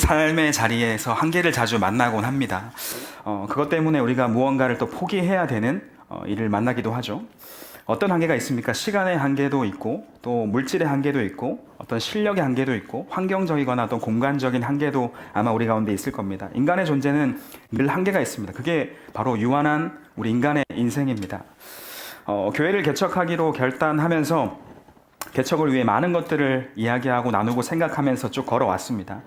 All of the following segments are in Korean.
삶의 자리에서 한계를 자주 만나곤 합니다. 그것 때문에 우리가 무언가를 또 포기해야 되는 일을 만나기도 하죠. 어떤 한계가 있습니까? 시간의 한계도 있고, 또 물질의 한계도 있고, 어떤 실력의 한계도 있고, 환경적이거나 어떤 공간적인 한계도 아마 우리 가운데 있을 겁니다. 인간의 존재는 늘 한계가 있습니다. 그게 바로 유한한 우리 인간의 인생입니다. 교회를 개척하기로 결단하면서 개척을 위해 많은 것들을 이야기하고 나누고 생각하면서 쭉 걸어왔습니다.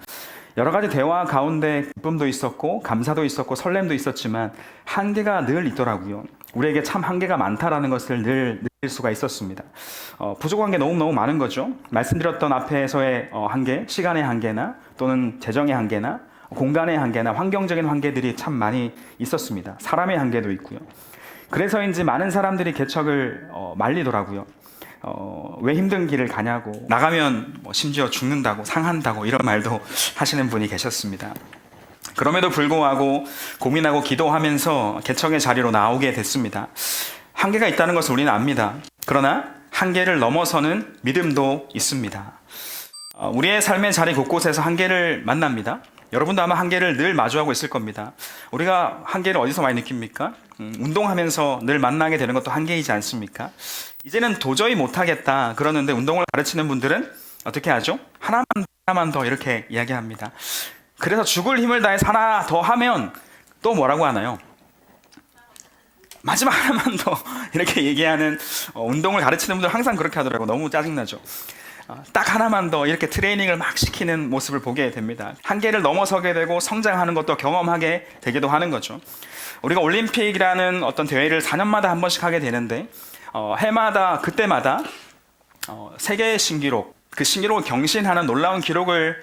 여러 가지 대화 가운데 기쁨도 있었고 감사도 있었고 설렘도 있었지만 한계가 늘 있더라고요. 우리에게 참 한계가 많다라는 것을 늘 느낄 수가 있었습니다. 부족한 게 너무너무 많은 거죠. 말씀드렸던 앞에서의 한계, 시간의 한계나 또는 재정의 한계나 공간의 한계나 환경적인 한계들이 참 많이 있었습니다. 사람의 한계도 있고요. 그래서인지 많은 사람들이 개척을 말리더라고요. 왜 힘든 길을 가냐고, 나가면 심지어 죽는다고, 상한다고 이런 말도 하시는 분이 계셨습니다. 그럼에도 불구하고 고민하고 기도하면서 개척의 자리로 나오게 됐습니다. 한계가 있다는 것을 우리는 압니다. 그러나 한계를 넘어서는 믿음도 있습니다. 우리의 삶의 자리 곳곳에서 한계를 만납니다. 여러분도 아마 한계를 늘 마주하고 있을 겁니다. 우리가 한계를 어디서 많이 느낍니까? 운동하면서 늘 만나게 되는 것도 한계이지 않습니까? 이제는 도저히 못하겠다 그러는데 운동을 가르치는 분들은 어떻게 하죠? 하나만 더 이렇게 이야기합니다. 그래서 죽을 힘을 다해서 하나 더 하면 또 뭐라고 하나요? 마지막 하나만 더 이렇게 얘기하는 운동을 가르치는 분들 항상 그렇게 하더라고요. 너무 짜증나죠. 딱 하나만 더 이렇게 트레이닝을 막 시키는 모습을 보게 됩니다. 한계를 넘어서게 되고 성장하는 것도 경험하게 되기도 하는 거죠. 우리가 올림픽이라는 어떤 대회를 4년마다 한 번씩 하게 되는데 해마다 그때마다 세계 신기록, 그 신기록을 경신하는 놀라운 기록을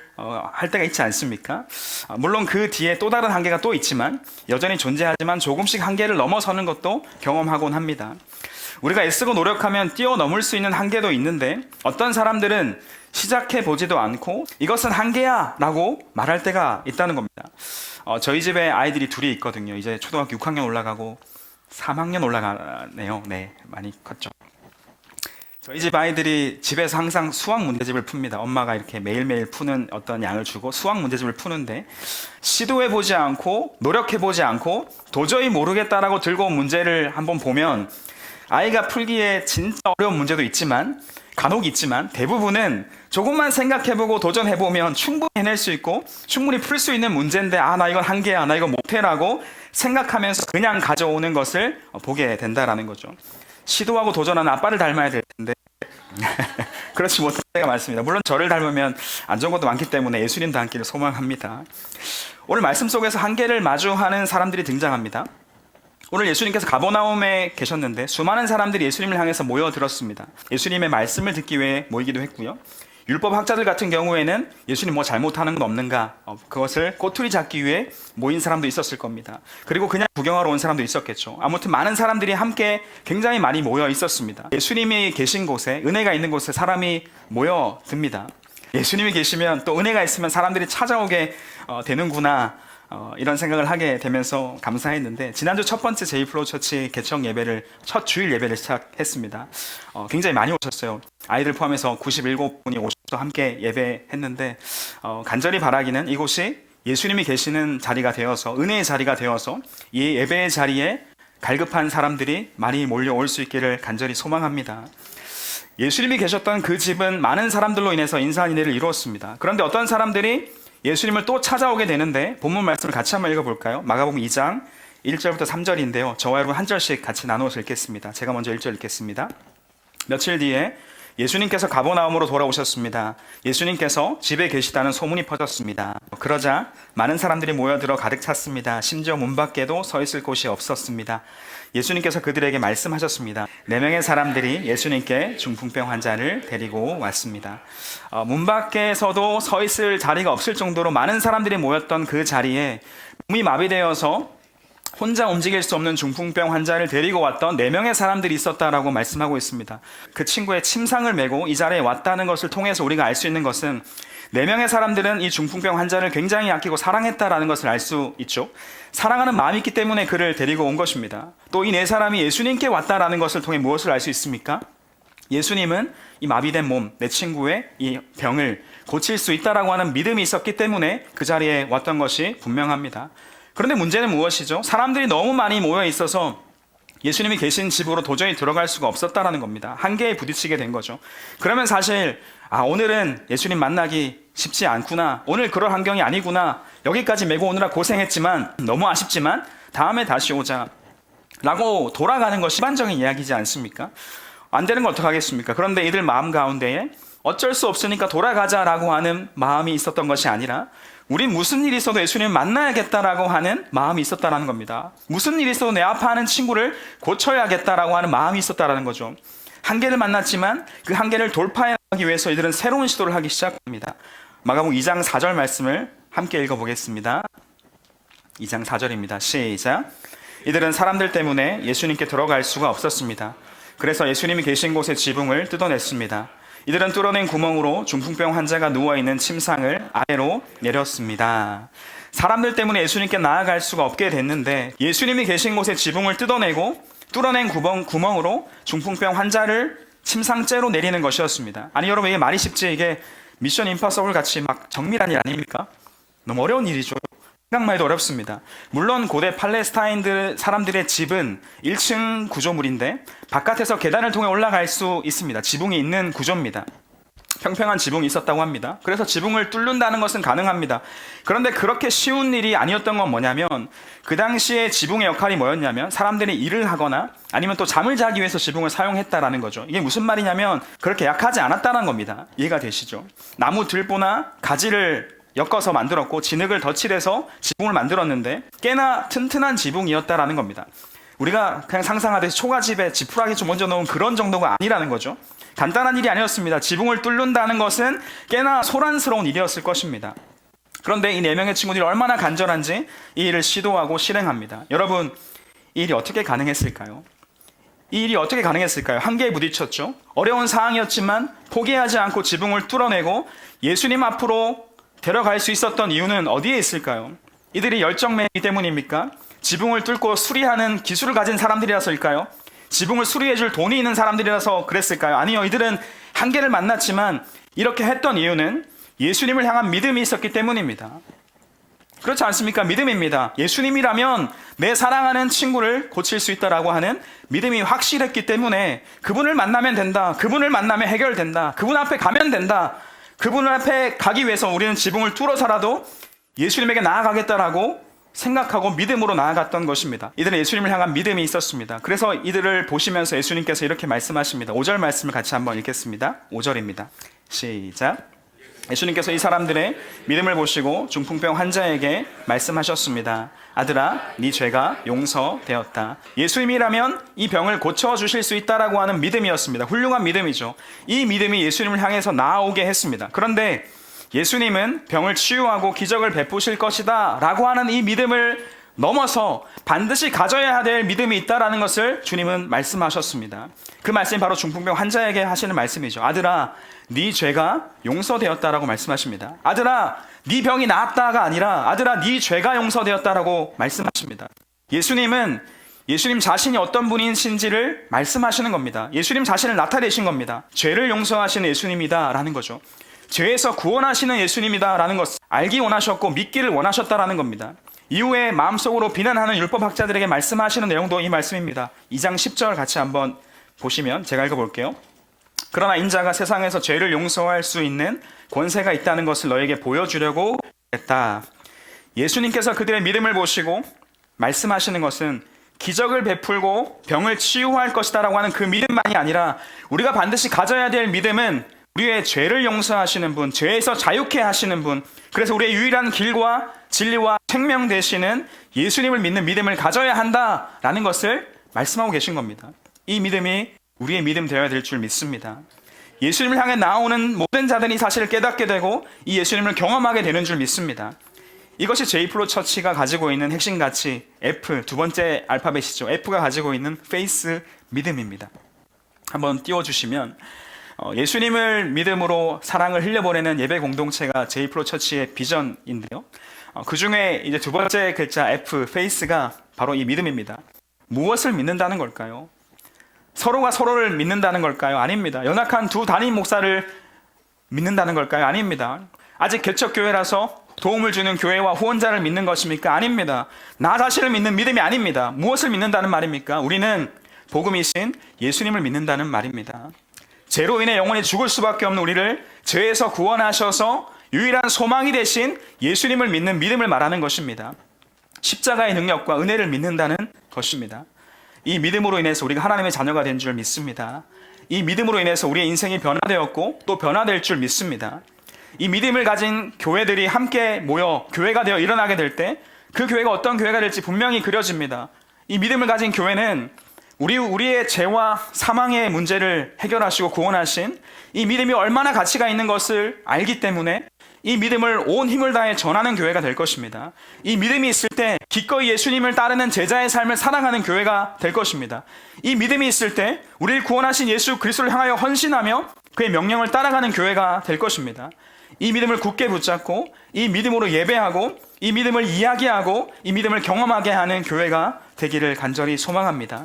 할 때가 있지 않습니까? 물론 그 뒤에 또 다른 한계가 또 있지만 여전히 존재하지만 조금씩 한계를 넘어서는 것도 경험하곤 합니다. 우리가 애쓰고 노력하면 뛰어넘을 수 있는 한계도 있는데 어떤 사람들은 시작해 보지도 않고 이것은 한계야 라고 말할 때가 있다는 겁니다. 저희 집에 아이들이 둘이 있거든요. 이제 초등학교 6학년 올라가고 3학년 올라가네요. 네, 많이 컸죠. 저희 집 아이들이 집에서 항상 수학 문제집을 풉니다. 엄마가 이렇게 매일매일 푸는 어떤 양을 주고 수학 문제집을 푸는데 시도해보지 않고 노력해보지 않고 도저히 모르겠다라고 들고 온 문제를 한번 보면 아이가 풀기에 진짜 어려운 문제도 있지만 간혹 있지만 대부분은 조금만 생각해보고 도전해보면 충분히 해낼 수 있고 충분히 풀 수 있는 문제인데 나 이건 한계야, 나 이거 못해라고 생각하면서 그냥 가져오는 것을 보게 된다라는 거죠. 시도하고 도전하는 아빠를 닮아야 될 텐데 그렇지 못할 때가 많습니다. 물론 저를 닮으면 안 좋은 것도 많기 때문에 예수님 닮기를 소망합니다. 오늘 말씀 속에서 한계를 마주하는 사람들이 등장합니다. 오늘 예수님께서 가버나움에 계셨는데 수많은 사람들이 예수님을 향해서 모여들었습니다. 예수님의 말씀을 듣기 위해 모이기도 했고요. 율법 학자들 같은 경우에는 예수님 뭐 잘못하는 건 없는가 그것을 꼬투리 잡기 위해 모인 사람도 있었을 겁니다. 그리고 그냥 구경하러 온 사람도 있었겠죠. 아무튼 많은 사람들이 함께 굉장히 많이 모여 있었습니다. 예수님이 계신 곳에, 은혜가 있는 곳에 사람이 모여듭니다. 예수님이 계시면 또 은혜가 있으면 사람들이 찾아오게 되는구나, 이런 생각을 하게 되면서 감사했는데 지난주 첫 번째 제이플로우처치 개척 예배를, 첫 주일 예배를 시작했습니다. 굉장히 많이 오셨어요. 아이들 포함해서 97분이 오셔서 함께 예배했는데 간절히 바라기는 이곳이 예수님이 계시는 자리가 되어서, 은혜의 자리가 되어서 이 예배의 자리에 갈급한 사람들이 많이 몰려올 수 있기를 간절히 소망합니다. 예수님이 계셨던 그 집은 많은 사람들로 인해서 인산인해를 이루었습니다. 그런데 어떤 사람들이 예수님을 또 찾아오게 되는데 본문 말씀을 같이 한번 읽어볼까요? 마가복음 2장 1절부터 3절인데요. 저와 여러분 한 절씩 같이 나누어서 읽겠습니다. 제가 먼저 1절 읽겠습니다. 며칠 뒤에 예수님께서 가버나움으로 돌아오셨습니다. 예수님께서 집에 계시다는 소문이 퍼졌습니다. 그러자 많은 사람들이 모여들어 가득 찼습니다. 심지어 문 밖에도 서 있을 곳이 없었습니다. 예수님께서 그들에게 말씀하셨습니다. 4명의 사람들이 예수님께 중풍병 환자를 데리고 왔습니다. 문 밖에서도 서 있을 자리가 없을 정도로 많은 사람들이 모였던 그 자리에 몸이 마비되어서 혼자 움직일 수 없는 중풍병 환자를 데리고 왔던 4명의 사람들이 있었다라고 말씀하고 있습니다. 그 친구의 침상을 메고 이 자리에 왔다는 것을 통해서 우리가 알 수 있는 것은 4명의 사람들은 이 중풍병 환자를 굉장히 아끼고 사랑했다라는 것을 알 수 있죠. 사랑하는 마음이 있기 때문에 그를 데리고 온 것입니다. 또 이 4사람이 예수님께 왔다라는 것을 통해 무엇을 알 수 있습니까? 예수님은 이 마비된 몸, 내 친구의 이 병을 고칠 수 있다라고 하는 믿음이 있었기 때문에 그 자리에 왔던 것이 분명합니다. 그런데 문제는 무엇이죠? 사람들이 너무 많이 모여 있어서 예수님이 계신 집으로 도저히 들어갈 수가 없었다라는 겁니다. 한계에 부딪히게 된 거죠. 그러면 사실 오늘은 예수님 만나기 쉽지 않구나, 오늘 그럴 환경이 아니구나, 여기까지 메고 오느라 고생했지만 너무 아쉽지만 다음에 다시 오자 라고 돌아가는 것이 일반적인 이야기지 않습니까? 안 되는 걸 어떡하겠습니까? 그런데 이들 마음 가운데에 어쩔 수 없으니까 돌아가자라고 하는 마음이 있었던 것이 아니라, 우린 무슨 일이 있어도 예수님을 만나야겠다라고 하는 마음이 있었다는 겁니다. 무슨 일이 있어도 내 아파하는 친구를 고쳐야겠다라고 하는 마음이 있었다는 거죠. 한계를 만났지만 그 한계를 돌파하기 위해서 이들은 새로운 시도를 하기 시작합니다. 마가복음 2장 4절 말씀을 함께 읽어보겠습니다. 2장 4절입니다. 시작. 이들은 사람들 때문에 예수님께 들어갈 수가 없었습니다. 그래서 예수님이 계신 곳의 지붕을 뜯어냈습니다. 이들은 뚫어낸 구멍으로 중풍병 환자가 누워있는 침상을 아래로 내렸습니다. 사람들 때문에 예수님께 나아갈 수가 없게 됐는데 예수님이 계신 곳의 지붕을 뜯어내고 뚫어낸 구멍으로 중풍병 환자를 침상째로 내리는 것이었습니다. 아니 여러분, 이게 말이 쉽지? 이게 미션 임파서블 같이 막 정밀한 일 아닙니까? 너무 어려운 일이죠. 생각만 해도 어렵습니다. 물론 고대 팔레스타인 사람들의 집은 1층 구조물인데 바깥에서 계단을 통해 올라갈 수 있습니다. 지붕이 있는 구조입니다. 평평한 지붕이 있었다고 합니다. 그래서 지붕을 뚫는다는 것은 가능합니다. 그런데 그렇게 쉬운 일이 아니었던 건 뭐냐면, 그 당시에 지붕의 역할이 뭐였냐면 사람들이 일을 하거나 아니면 또 잠을 자기 위해서 지붕을 사용했다라는 거죠. 이게 무슨 말이냐면 그렇게 약하지 않았다는 겁니다. 이해가 되시죠? 나무 들보나 가지를 엮어서 만들었고 진흙을 덧칠해서 지붕을 만들었는데 꽤나 튼튼한 지붕이었다라는 겁니다. 우리가 그냥 상상하듯이 초가집에 지푸라기 좀 얹어 놓은 그런 정도가 아니라는 거죠. 간단한 일이 아니었습니다. 지붕을 뚫는다는 것은 꽤나 소란스러운 일이었을 것입니다. 그런데 이 4명의 친구들이 얼마나 간절한지 이 일을 시도하고 실행합니다. 여러분, 이 일이 어떻게 가능했을까요? 이 일이 어떻게 가능했을까요? 한계에 부딪혔죠. 어려운 상황이었지만 포기하지 않고 지붕을 뚫어내고 예수님 앞으로 데려갈 수 있었던 이유는 어디에 있을까요? 이들이 열정맨이기 때문입니까? 지붕을 뚫고 수리하는 기술을 가진 사람들이라서일까요? 지붕을 수리해줄 돈이 있는 사람들이라서 그랬을까요? 아니요, 이들은 한계를 만났지만 이렇게 했던 이유는 예수님을 향한 믿음이 있었기 때문입니다. 그렇지 않습니까? 믿음입니다. 예수님이라면 내 사랑하는 친구를 고칠 수 있다라고 하는 믿음이 확실했기 때문에 그분을 만나면 된다, 그분을 만나면 해결된다, 그분 앞에 가면 된다, 그분 앞에 가기 위해서 우리는 지붕을 뚫어서라도 예수님에게 나아가겠다라고 생각하고 믿음으로 나아갔던 것입니다. 이들은 예수님을 향한 믿음이 있었습니다. 그래서 이들을 보시면서 예수님께서 이렇게 말씀하십니다. 5절 말씀을 같이 한번 읽겠습니다. 5절입니다. 시작. 예수님께서 이 사람들의 믿음을 보시고 중풍병 환자에게 말씀하셨습니다. 아들아, 네 죄가 용서되었다. 예수님이라면 이 병을 고쳐주실 수 있다라고 하는 믿음이었습니다. 훌륭한 믿음이죠. 이 믿음이 예수님을 향해서 나아오게 했습니다. 그런데 예수님은 병을 치유하고 기적을 베푸실 것이다 라고 하는 이 믿음을 넘어서 반드시 가져야 될 믿음이 있다라는 것을 주님은 말씀하셨습니다. 그 말씀이 바로 중풍병 환자에게 하시는 말씀이죠. 아들아, 네 죄가 용서되었다라고 말씀하십니다. 아들아, 네 병이 나았다가 아니라 아들아, 네 죄가 용서되었다라고 말씀하십니다. 예수님은 예수님 자신이 어떤 분이신지를 말씀하시는 겁니다. 예수님 자신을 나타내신 겁니다. 죄를 용서하시는 예수님이다 라는 거죠. 죄에서 구원하시는 예수님이다 라는 것을 알기 원하셨고 믿기를 원하셨다라는 겁니다. 이후에 마음속으로 비난하는 율법학자들에게 말씀하시는 내용도 이 말씀입니다. 2장 10절 같이 한번 보시면 제가 읽어볼게요. 그러나 인자가 세상에서 죄를 용서할 수 있는 권세가 있다는 것을 너에게 보여주려고 했다. 예수님께서 그들의 믿음을 보시고 말씀하시는 것은 기적을 베풀고 병을 치유할 것이다 라고 하는 그 믿음만이 아니라 우리가 반드시 가져야 될 믿음은 우리의 죄를 용서하시는 분, 죄에서 자유케 하시는 분, 그래서 우리의 유일한 길과 진리와 생명 되시는 예수님을 믿는 믿음을 가져야 한다라는 것을 말씀하고 계신 겁니다. 이 믿음이 우리의 믿음 되어야 될 줄 믿습니다. 예수님을 향해 나오는 모든 자들이 사실을 깨닫게 되고 이 예수님을 경험하게 되는 줄 믿습니다. 이것이 제이플로 처치가 가지고 있는 핵심 가치 F, 두 번째 알파벳이죠. F가 가지고 있는 페이스 믿음입니다. 한번 띄워주시면 예수님을 믿음으로 사랑을 흘려보내는 예배 공동체가 제이플로 처치의 비전인데요. 그 중에 이제 두 번째 글자 F, 페이스가 바로 이 믿음입니다. 무엇을 믿는다는 걸까요? 서로가 서로를 믿는다는 걸까요? 아닙니다. 연약한 두 담임 목사를 믿는다는 걸까요? 아닙니다. 아직 개척교회라서 도움을 주는 교회와 후원자를 믿는 것입니까? 아닙니다. 나 자신을 믿는 믿음이 아닙니다. 무엇을 믿는다는 말입니까? 우리는 복음이신 예수님을 믿는다는 말입니다. 죄로 인해 영원히 죽을 수밖에 없는 우리를 죄에서 구원하셔서 유일한 소망이 되신 예수님을 믿는 믿음을 말하는 것입니다. 십자가의 능력과 은혜를 믿는다는 것입니다. 이 믿음으로 인해서 우리가 하나님의 자녀가 된 줄 믿습니다. 이 믿음으로 인해서 우리의 인생이 변화되었고 또 변화될 줄 믿습니다. 이 믿음을 가진 교회들이 함께 모여 교회가 되어 일어나게 될 때 그 교회가 어떤 교회가 될지 분명히 그려집니다. 이 믿음을 가진 교회는 우리의 죄와 사망의 문제를 해결하시고 구원하신 이 믿음이 얼마나 가치가 있는 것을 알기 때문에 이 믿음을 온 힘을 다해 전하는 교회가 될 것입니다. 이 믿음이 있을 때 기꺼이 예수님을 따르는 제자의 삶을 살아가는 교회가 될 것입니다. 이 믿음이 있을 때 우리를 구원하신 예수 그리스도를 향하여 헌신하며 그의 명령을 따라가는 교회가 될 것입니다. 이 믿음을 굳게 붙잡고 이 믿음으로 예배하고 이 믿음을 이야기하고 이 믿음을 경험하게 하는 교회가 되기를 간절히 소망합니다.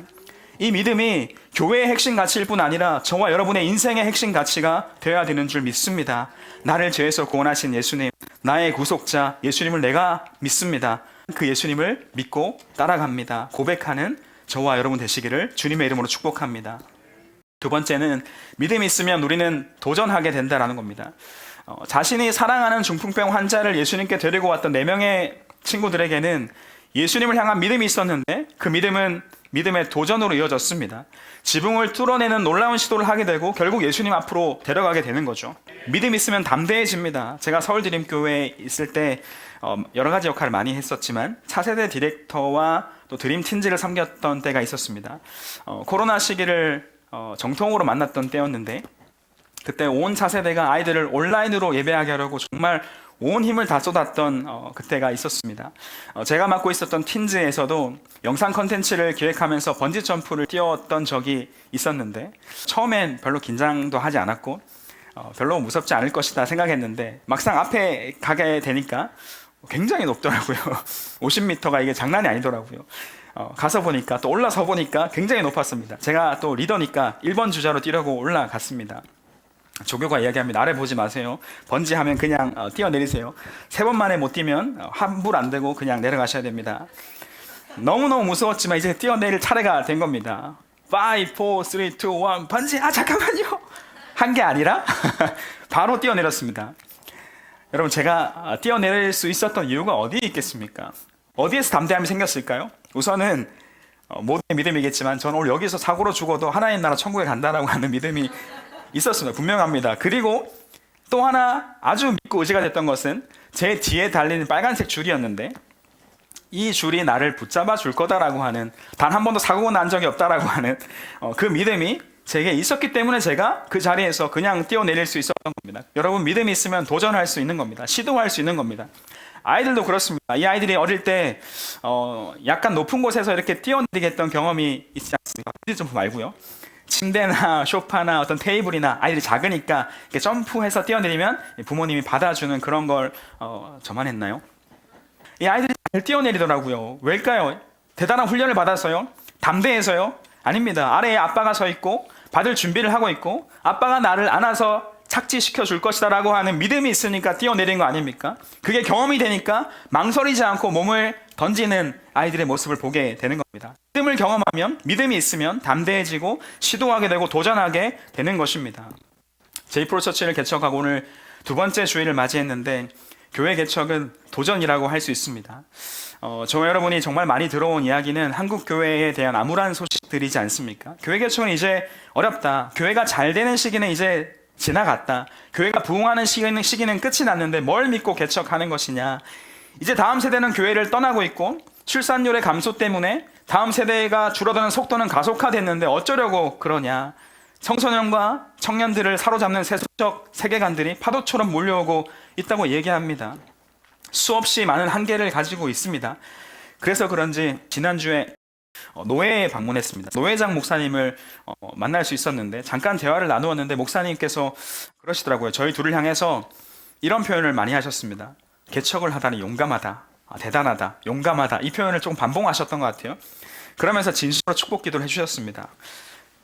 이 믿음이 교회의 핵심 가치일 뿐 아니라 저와 여러분의 인생의 핵심 가치가 되어야 되는 줄 믿습니다. 나를 죄에서 구원하신 예수님, 나의 구속자 예수님을 내가 믿습니다. 그 예수님을 믿고 따라갑니다. 고백하는 저와 여러분 되시기를 주님의 이름으로 축복합니다. 두 번째는 믿음이 있으면 우리는 도전하게 된다는 겁니다. 자신이 사랑하는 중풍병 환자를 예수님께 데리고 왔던 4명의 친구들에게는 예수님을 향한 믿음이 있었는데 그 믿음은 믿음의 도전으로 이어졌습니다. 지붕을 뚫어내는 놀라운 시도를 하게 되고 결국 예수님 앞으로 데려가게 되는 거죠. 믿음이 있으면 담대해집니다. 제가 서울드림교회에 있을 때 여러 가지 역할을 많이 했었지만 차세대 디렉터와 또 드림틴즈를 섬겼던 때가 있었습니다. 코로나 시기를 정통으로 만났던 때였는데 그때 온 차세대가 아이들을 온라인으로 예배하게 하려고 정말 온 힘을 다 쏟았던 그때가 있었습니다. 제가 맡고 있었던 틴즈에서도 영상 컨텐츠를 기획하면서 번지 점프를 뛰었던 적이 있었는데 처음엔 별로 긴장도 하지 않았고 별로 무섭지 않을 것이다 생각했는데 막상 앞에 가게 되니까 굉장히 높더라고요. 50m가 이게 장난이 아니더라고요. 가서 보니까 또 올라서 보니까 굉장히 높았습니다. 제가 또 리더니까 1번 주자로 뛰려고 올라갔습니다. 조교가 이야기합니다. 아래 보지 마세요. 번지 하면 그냥 뛰어내리세요. 3번 만에 못 뛰면 환불 안 되고 그냥 내려가셔야 됩니다. 너무너무 무서웠지만 이제 뛰어내릴 차례가 된 겁니다. 5, 4, 3, 2, 1 번지. 잠깐만요. 한 게 아니라 바로 뛰어내렸습니다. 여러분 제가 뛰어내릴 수 있었던 이유가 어디에 있겠습니까? 어디에서 담대함이 생겼을까요? 우선은 모두의 믿음이겠지만 저는 오늘 여기서 사고로 죽어도 하나님 나라 천국에 간다라고 하는 믿음이 있었습니다. 분명합니다. 그리고 또 하나 아주 믿고 의지가 됐던 것은 제 뒤에 달리는 빨간색 줄이었는데 이 줄이 나를 붙잡아 줄 거다라고 하는, 단 한 번도 사고가 난 적이 없다라고 하는 그 믿음이 제게 있었기 때문에 제가 그 자리에서 그냥 뛰어내릴 수 있었던 겁니다. 여러분 믿음이 있으면 도전할 수 있는 겁니다. 시도할 수 있는 겁니다. 아이들도 그렇습니다. 이 아이들이 어릴 때 약간 높은 곳에서 이렇게 뛰어내리게 했던 경험이 있지 않습니까? 점프 말고요. 침대나 소파나 어떤 테이블이나 아이들이 작으니까 이렇게 점프해서 뛰어내리면 부모님이 받아주는 그런 걸 저만 했나요? 이 아이들이 잘 뛰어내리더라고요. 왜일까요? 대단한 훈련을 받아서요? 담대해서요? 아닙니다. 아래에 아빠가 서 있고 받을 준비를 하고 있고 아빠가 나를 안아서 착지시켜 줄 것이다 라고 하는 믿음이 있으니까 뛰어내린 거 아닙니까? 그게 경험이 되니까 망설이지 않고 몸을 던지는 아이들의 모습을 보게 되는 겁니다. 믿음을 경험하면, 믿음이 있으면 담대해지고 시도하게 되고 도전하게 되는 것입니다. 제이프로처치를 개척하고 오늘 두 번째 주일을 맞이했는데 교회 개척은 도전이라고 할 수 있습니다. 저와 여러분이 정말 많이 들어온 이야기는 한국 교회에 대한 암울한 소식들이지 않습니까? 교회 개척은 이제 어렵다. 교회가 잘 되는 시기는 이제 지나갔다. 교회가 부흥하는 시기는 끝이 났는데 뭘 믿고 개척하는 것이냐. 이제 다음 세대는 교회를 떠나고 있고 출산율의 감소 때문에 다음 세대가 줄어드는 속도는 가속화됐는데 어쩌려고 그러냐. 청소년과 청년들을 사로잡는 세속적 세계관들이 파도처럼 몰려오고 있다고 얘기합니다. 수없이 많은 한계를 가지고 있습니다. 그래서 그런지 지난주에 노회에 방문했습니다. 노회장 목사님을 만날 수 있었는데 잠깐 대화를 나누었는데 목사님께서 그러시더라고요. 저희 둘을 향해서 이런 표현을 많이 하셨습니다. 개척을 하다니 용감하다, 대단하다, 용감하다, 이 표현을 조금 반복하셨던 것 같아요. 그러면서 진심으로 축복 기도를 해주셨습니다.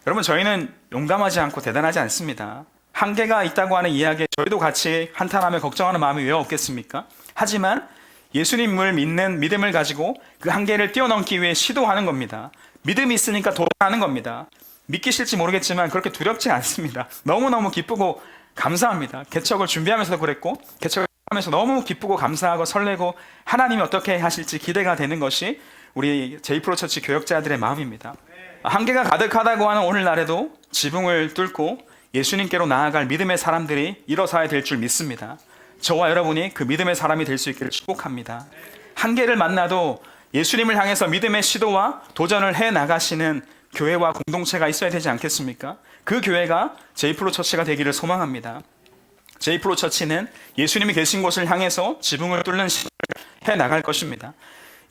여러분, 저희는 용감하지 않고 대단하지 않습니다. 한계가 있다고 하는 이야기에 저희도 같이 한탄하며 걱정하는 마음이 왜 없겠습니까? 하지만 예수님을 믿는 믿음을 가지고 그 한계를 뛰어넘기 위해 시도하는 겁니다. 믿음이 있으니까 도전하는 겁니다. 믿기실지 모르겠지만 그렇게 두렵지 않습니다. 너무너무 기쁘고 감사합니다. 개척을 준비하면서도 그랬고, 개척을 하면서 너무 기쁘고 감사하고 설레고 하나님이 어떻게 하실지 기대가 되는 것이 우리 제이프로처치 교역자들의 마음입니다. 한계가 가득하다고 하는 오늘날에도 지붕을 뚫고 예수님께로 나아갈 믿음의 사람들이 일어서야 될 줄 믿습니다. 저와 여러분이 그 믿음의 사람이 될 수 있기를 축복합니다. 한계를 만나도 예수님을 향해서 믿음의 시도와 도전을 해 나가시는 교회와 공동체가 있어야 되지 않겠습니까? 그 교회가 제이프로처치가 되기를 소망합니다. 제이프로처치는 예수님이 계신 곳을 향해서 지붕을 뚫는 시도를 해 나갈 것입니다.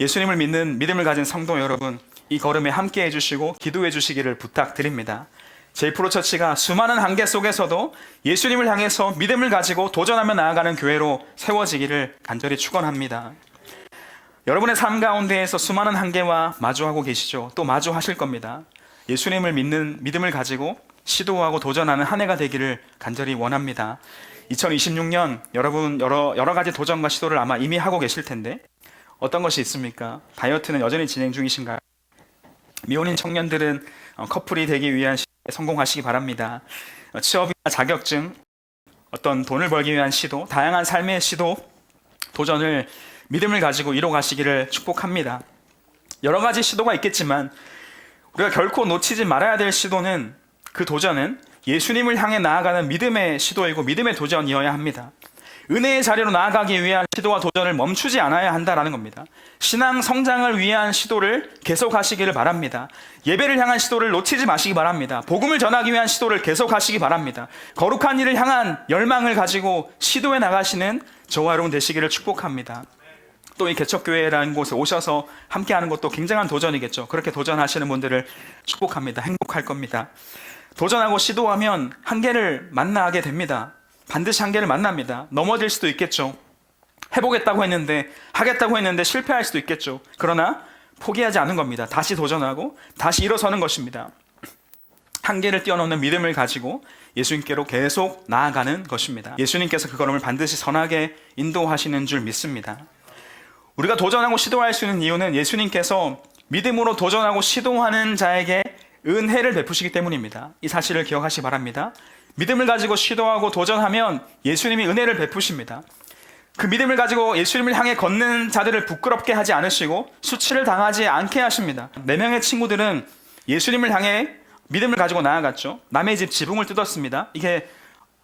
예수님을 믿는 믿음을 가진 성도 여러분, 이 걸음에 함께 해주시고 기도해 주시기를 부탁드립니다. 제이프로처치가 수많은 한계 속에서도 예수님을 향해서 믿음을 가지고 도전하며 나아가는 교회로 세워지기를 간절히 축원합니다. 여러분의 삶 가운데에서 수많은 한계와 마주하고 계시죠. 또 마주하실 겁니다. 예수님을 믿는 믿음을 가지고 시도하고 도전하는 한 해가 되기를 간절히 원합니다. 2026년 여러분 여러 가지 도전과 시도를 아마 이미 하고 계실 텐데 어떤 것이 있습니까? 다이어트는 여전히 진행 중이신가요? 미혼인 청년들은 커플이 되기 위한 시도에 성공하시기 바랍니다. 취업이나 자격증, 어떤 돈을 벌기 위한 시도, 다양한 삶의 시도, 도전을 믿음을 가지고 이뤄가시기를 축복합니다. 여러 가지 시도가 있겠지만 우리가 결코 놓치지 말아야 될 시도는, 그 도전은 예수님을 향해 나아가는 믿음의 시도이고 믿음의 도전이어야 합니다. 은혜의 자리로 나아가기 위한 시도와 도전을 멈추지 않아야 한다는 겁니다. 신앙 성장을 위한 시도를 계속하시기를 바랍니다. 예배를 향한 시도를 놓치지 마시기 바랍니다. 복음을 전하기 위한 시도를 계속하시기 바랍니다. 거룩한 일을 향한 열망을 가지고 시도해 나가시는 저와 여러분 되시기를 축복합니다. 또 이 개척교회라는 곳에 오셔서 함께하는 것도 굉장한 도전이겠죠. 그렇게 도전하시는 분들을 축복합니다. 행복할 겁니다. 도전하고 시도하면 한계를 만나게 됩니다. 반드시 한계를 만납니다. 넘어질 수도 있겠죠. 해보겠다고 했는데, 하겠다고 했는데 실패할 수도 있겠죠. 그러나 포기하지 않는 겁니다. 다시 도전하고 다시 일어서는 것입니다. 한계를 뛰어넘는 믿음을 가지고 예수님께로 계속 나아가는 것입니다. 예수님께서 그 걸음을 반드시 선하게 인도하시는 줄 믿습니다. 우리가 도전하고 시도할 수 있는 이유는 예수님께서 믿음으로 도전하고 시도하는 자에게 은혜를 베푸시기 때문입니다. 이 사실을 기억하시기 바랍니다. 믿음을 가지고 시도하고 도전하면 예수님이 은혜를 베푸십니다. 그 믿음을 가지고 예수님을 향해 걷는 자들을 부끄럽게 하지 않으시고 수치를 당하지 않게 하십니다. 4명의 친구들은 예수님을 향해 믿음을 가지고 나아갔죠. 남의 집 지붕을 뜯었습니다. 이게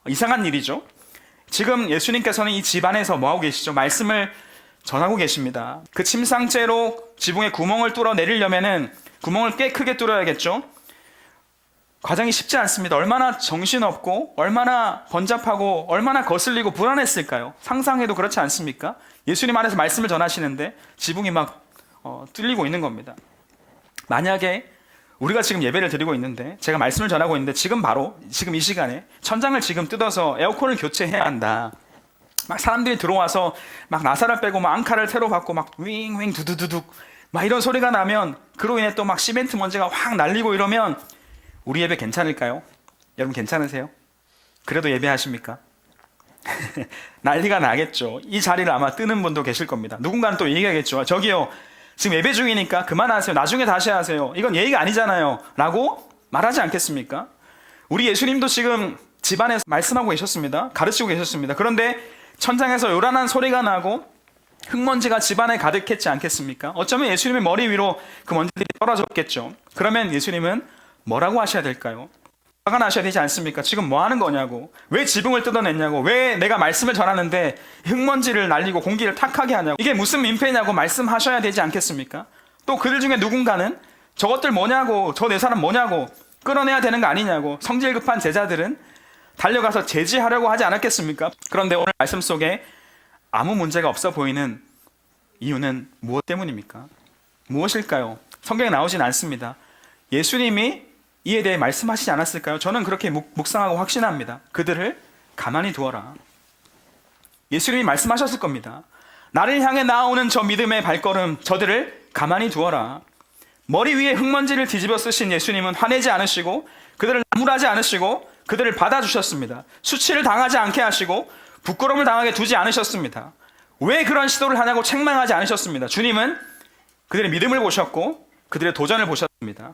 이상한 일이죠. 지금 예수님께서는 이 집 안에서 뭐하고 계시죠? 말씀을 전하고 계십니다. 그 침상째로 지붕에 구멍을 뚫어 내리려면은 구멍을 꽤 크게 뚫어야겠죠. 과정이 쉽지 않습니다. 얼마나 정신없고 얼마나 번잡하고 얼마나 거슬리고 불안했을까요? 상상해도 그렇지 않습니까? 예수님 안에서 말씀을 전하시는데 지붕이 막 뚫리고 있는 겁니다. 만약에 우리가 지금 예배를 드리고 있는데, 제가 말씀을 전하고 있는데 지금 이 시간에 천장을 지금 뜯어서 에어컨을 교체해야 한다. 막 사람들이 들어와서 막 나사를 빼고 막 앙카를 새로 받고 막 윙윙 두두두둑 막 이런 소리가 나면, 그로 인해 또 막 시멘트 먼지가 확 날리고 이러면 우리 예배 괜찮을까요? 여러분 괜찮으세요? 그래도 예배하십니까? 난리가 나겠죠. 이 자리를 아마 뜨는 분도 계실 겁니다. 누군가는 또 얘기하겠죠. 저기요, 지금 예배 중이니까 그만하세요. 나중에 다시 하세요. 이건 예의가 아니잖아요. 라고 말하지 않겠습니까? 우리 예수님도 지금 집안에서 말씀하고 계셨습니다. 가르치고 계셨습니다. 그런데 천장에서 요란한 소리가 나고 흙먼지가 집안에 가득했지 않겠습니까? 어쩌면 예수님의 머리 위로 그 먼지들이 떨어졌겠죠. 그러면 예수님은 뭐라고 하셔야 될까요? 화가 나셔야 되지 않습니까? 지금 뭐 하는 거냐고, 왜 지붕을 뜯어냈냐고, 왜 내가 말씀을 전하는데 흙먼지를 날리고 공기를 탁하게 하냐고, 이게 무슨 민폐냐고 말씀하셔야 되지 않겠습니까? 또 그들 중에 누군가는 저것들 뭐냐고, 저 네 사람 뭐냐고 끌어내야 되는 거 아니냐고, 성질 급한 제자들은 달려가서 제지하려고 하지 않았겠습니까? 그런데 오늘 말씀 속에 아무 문제가 없어 보이는 이유는 무엇 때문입니까? 무엇일까요? 성경에 나오진 않습니다. 예수님이 이에 대해 말씀하시지 않았을까요? 저는 그렇게 묵상하고 확신합니다. 그들을 가만히 두어라. 예수님이 말씀하셨을 겁니다. 나를 향해 나아오는 저 믿음의 발걸음, 저들을 가만히 두어라. 머리 위에 흙먼지를 뒤집어 쓰신 예수님은 화내지 않으시고 그들을 나무라지 않으시고 그들을 받아주셨습니다. 수치를 당하지 않게 하시고 부끄러움을 당하게 두지 않으셨습니다. 왜 그런 시도를 하냐고 책망하지 않으셨습니다. 주님은 그들의 믿음을 보셨고 그들의 도전을 보셨습니다.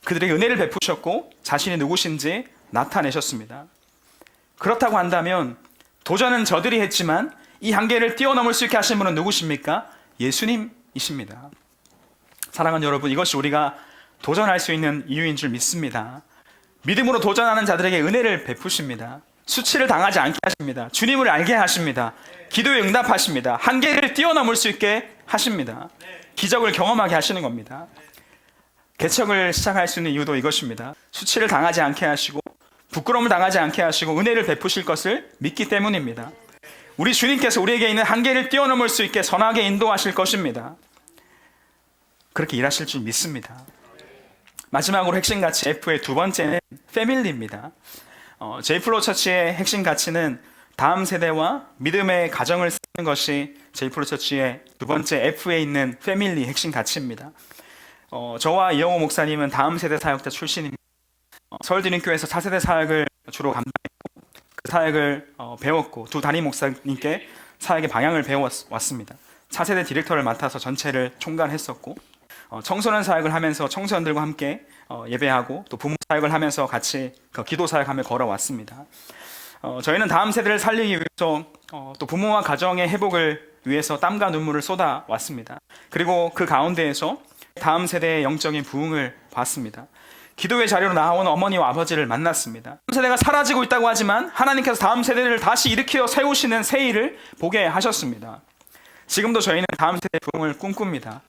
그들의 은혜를 베푸셨고 자신이 누구신지 나타내셨습니다. 그렇다고 한다면 도전은 저들이 했지만 이 한계를 뛰어넘을 수 있게 하신 분은 누구십니까? 예수님이십니다. 사랑하는 여러분, 이것이 우리가 도전할 수 있는 이유인 줄 믿습니다. 믿음으로 도전하는 자들에게 은혜를 베푸십니다. 수치를 당하지 않게 하십니다. 주님을 알게 하십니다. 기도에 응답하십니다. 한계를 뛰어넘을 수 있게 하십니다. 기적을 경험하게 하시는 겁니다. 개척을 시작할 수 있는 이유도 이것입니다. 수치를 당하지 않게 하시고 부끄러움을 당하지 않게 하시고 은혜를 베푸실 것을 믿기 때문입니다. 우리 주님께서 우리에게 있는 한계를 뛰어넘을 수 있게 선하게 인도하실 것입니다. 그렇게 일하실 줄 믿습니다. 마지막으로 핵심 가치 F의 두 번째는 패밀리입니다. 제이플로 처치의 핵심 가치는 다음 세대와 믿음의 가정을 쌓는 것이 제이플로 처치의 두 번째 F에 있는 패밀리 핵심 가치입니다. 저와 이영호 목사님은 다음 세대 사역자 출신입니다. 서울드림교회에서 4세대 사역을 주로 감당했고 그 사역을 배웠고 두 담임 목사님께 사역의 방향을 배워왔습니다. 4세대 디렉터를 맡아서 전체를 총괄했었고 청소년 사역을 하면서 청소년들과 함께 예배하고 또 부모 사역을 하면서 같이 기도 사역하며 걸어왔습니다. 저희는 다음 세대를 살리기 위해서 또 부모와 가정의 회복을 위해서 땀과 눈물을 쏟아왔습니다. 그리고 그 가운데에서 다음 세대의 영적인 부흥을 봤습니다. 기도의 자리로 나온 어머니와 아버지를 만났습니다. 다음 세대가 사라지고 있다고 하지만 하나님께서 다음 세대를 다시 일으켜 세우시는 새 일을 보게 하셨습니다. 지금도 저희는 다음 세대 부흥을 꿈꿉니다.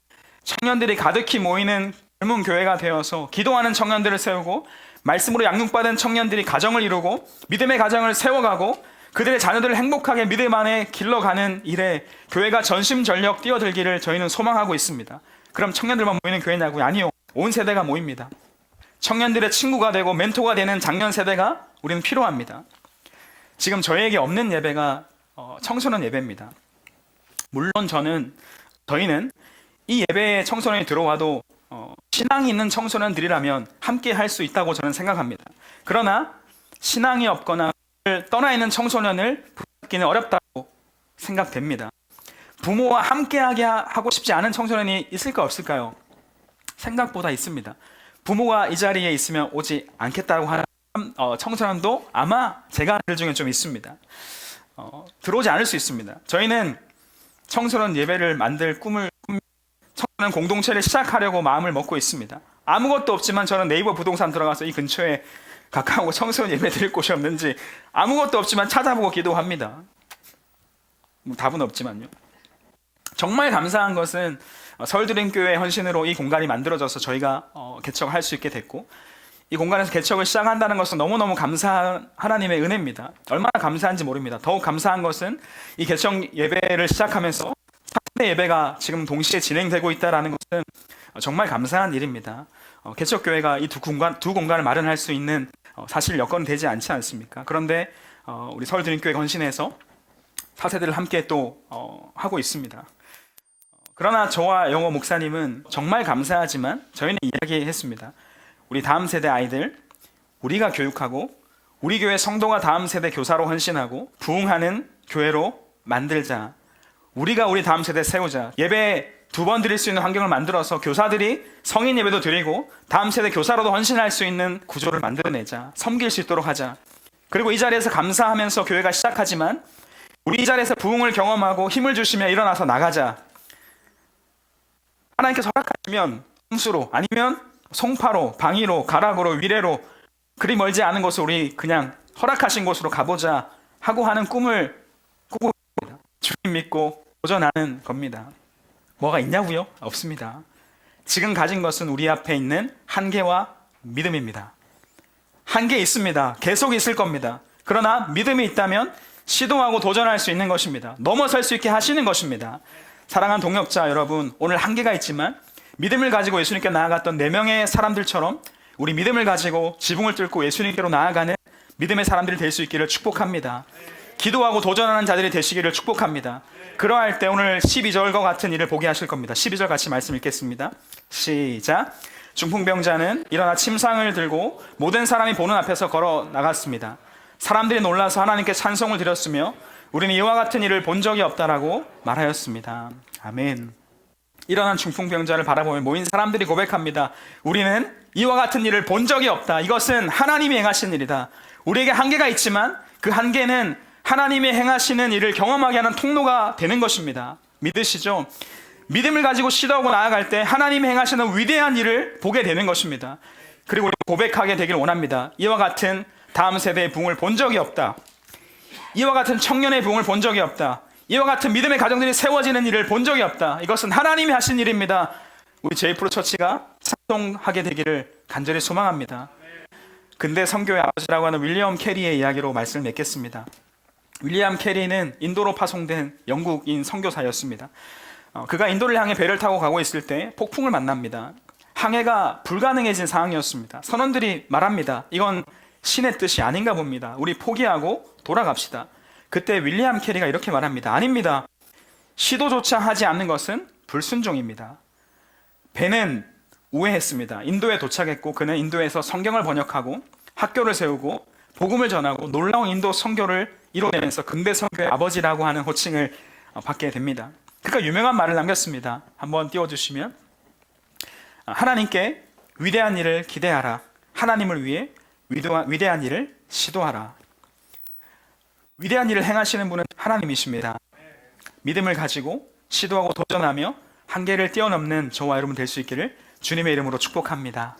청년들이 가득히 모이는 젊은 교회가 되어서 기도하는 청년들을 세우고 말씀으로 양육받은 청년들이 가정을 이루고 믿음의 가정을 세워가고 그들의 자녀들을 행복하게 믿음 안에 길러가는 일에 교회가 전심전력 뛰어들기를 저희는 소망하고 있습니다. 그럼 청년들만 모이는 교회냐고요? 아니요. 온 세대가 모입니다. 청년들의 친구가 되고 멘토가 되는 장년 세대가 우리는 필요합니다. 지금 저희에게 없는 예배가 청소년 예배입니다. 물론 저희는 이 예배에 청소년이 들어와도 신앙이 있는 청소년들이라면 함께 할 수 있다고 저는 생각합니다. 그러나 신앙이 없거나 떠나 있는 청소년을 붙잡기는 어렵다고 생각됩니다. 부모와 함께하게 하고 싶지 않은 청소년이 있을까 없을까요? 생각보다 있습니다. 부모가 이 자리에 있으면 오지 않겠다고 하는 청소년도 아마 제가 아는 중에 좀 있습니다. 들어오지 않을 수 있습니다. 저희는 청소년 예배를 만들 꿈을 청소년 공동체를 시작하려고 마음을 먹고 있습니다. 아무것도 없지만 저는 네이버 부동산 들어가서 이 근처에 가까운 청소년 예배 드릴 곳이 없는지 아무것도 없지만 찾아보고 기도합니다. 답은 없지만요. 정말 감사한 것은 서울드림교회 헌신으로 이 공간이 만들어져서 저희가 개척할 수 있게 됐고 이 공간에서 개척을 시작한다는 것은 너무너무 감사한 하나님의 은혜입니다. 얼마나 감사한지 모릅니다. 더욱 감사한 것은 이 개척 예배를 시작하면서 4대 예배가 지금 동시에 진행되고 있다는 것은 정말 감사한 일입니다. 개척교회가 이 두 공간을 마련할 수 있는 사실 여건은 되지 않지 않습니까? 그런데 우리 서울드림교회 헌신에서 4세대를 함께 또 하고 있습니다. 그러나 저와 영호 목사님은 정말 감사하지만 저희는 이야기했습니다. 우리 다음 세대 아이들 우리가 교육하고 우리 교회 성도가 다음 세대 교사로 헌신하고 부흥하는 교회로 만들자. 우리가 우리 다음 세대 세우자. 예배 2번 드릴 수 있는 환경을 만들어서 교사들이 성인 예배도 드리고 다음 세대 교사로도 헌신할 수 있는 구조를 만들어내자. 섬길 수 있도록 하자. 그리고 이 자리에서 감사하면서 교회가 시작하지만 우리 이 자리에서 부흥을 경험하고 힘을 주시며 일어나서 나가자. 하나님께서 허락하시면 홍수로 아니면 송파로 방위로 가락으로 위례로 그리 멀지 않은 곳을 우리 그냥 허락하신 곳으로 가보자 하고 하는 꿈을 꾸고 있습니다. 주님 믿고 도전하는 겁니다. 뭐가 있냐고요? 없습니다. 지금 가진 것은 우리 앞에 있는 한계와 믿음입니다. 한계 있습니다. 계속 있을 겁니다. 그러나 믿음이 있다면 시도하고 도전할 수 있는 것입니다. 넘어설 수 있게 하시는 것입니다. 사랑하는 동역자 여러분, 오늘 한계가 있지만 믿음을 가지고 예수님께 나아갔던 4명의 사람들처럼 우리 믿음을 가지고 지붕을 뚫고 예수님께로 나아가는 믿음의 사람들이 될 수 있기를 축복합니다. 기도하고 도전하는 자들이 되시기를 축복합니다. 그러할 때 오늘 12절과 같은 일을 보게 하실 겁니다. 12절 같이 말씀 읽겠습니다. 시작. 중풍병자는 일어나 침상을 들고 모든 사람이 보는 앞에서 걸어 나갔습니다. 사람들이 놀라서 하나님께 찬송을 드렸으며 우리는 이와 같은 일을 본 적이 없다라고 말하였습니다. 아멘. 일어난 중풍병자를 바라보며 모인 사람들이 고백합니다. 우리는 이와 같은 일을 본 적이 없다. 이것은 하나님이 행하신 일이다. 우리에게 한계가 있지만 그 한계는 하나님이 행하시는 일을 경험하게 하는 통로가 되는 것입니다. 믿으시죠? 믿음을 가지고 시도하고 나아갈 때 하나님이 행하시는 위대한 일을 보게 되는 것입니다. 그리고 우리 고백하게 되길 원합니다. 이와 같은 다음 세대의 부흥을 본 적이 없다. 이와 같은 청년의 부흥을 본 적이 없다. 이와 같은 믿음의 가정들이 세워지는 일을 본 적이 없다. 이것은 하나님이 하신 일입니다. 우리 제이프로 처치가 찬송하게 되기를 간절히 소망합니다. 근대 선교의 아버지라고 하는 윌리엄 캐리의 이야기로 말씀을 맺겠습니다. 윌리엄 캐리는 인도로 파송된 영국인 선교사였습니다. 그가 인도를 향해 배를 타고 가고 있을 때 폭풍을 만납니다. 항해가 불가능해진 상황이었습니다. 선원들이 말합니다. 이건 신의 뜻이 아닌가 봅니다. 우리 포기하고 돌아갑시다. 그때 윌리엄 캐리가 이렇게 말합니다. 아닙니다. 시도조차 하지 않는 것은 불순종입니다. 배는 우회했습니다. 인도에 도착했고 그는 인도에서 성경을 번역하고 학교를 세우고 복음을 전하고 놀라운 인도 선교를 이뤄내면서 근대 선교의 아버지라고 하는 호칭을 받게 됩니다. 그가 유명한 말을 남겼습니다. 한번 띄워주시면, 하나님께 위대한 일을 기대하라. 하나님을 위해 위대한 일을 시도하라. 위대한 일을 행하시는 분은 하나님이십니다. 믿음을 가지고 시도하고 도전하며 한계를 뛰어넘는 저와 여러분 될 수 있기를 주님의 이름으로 축복합니다.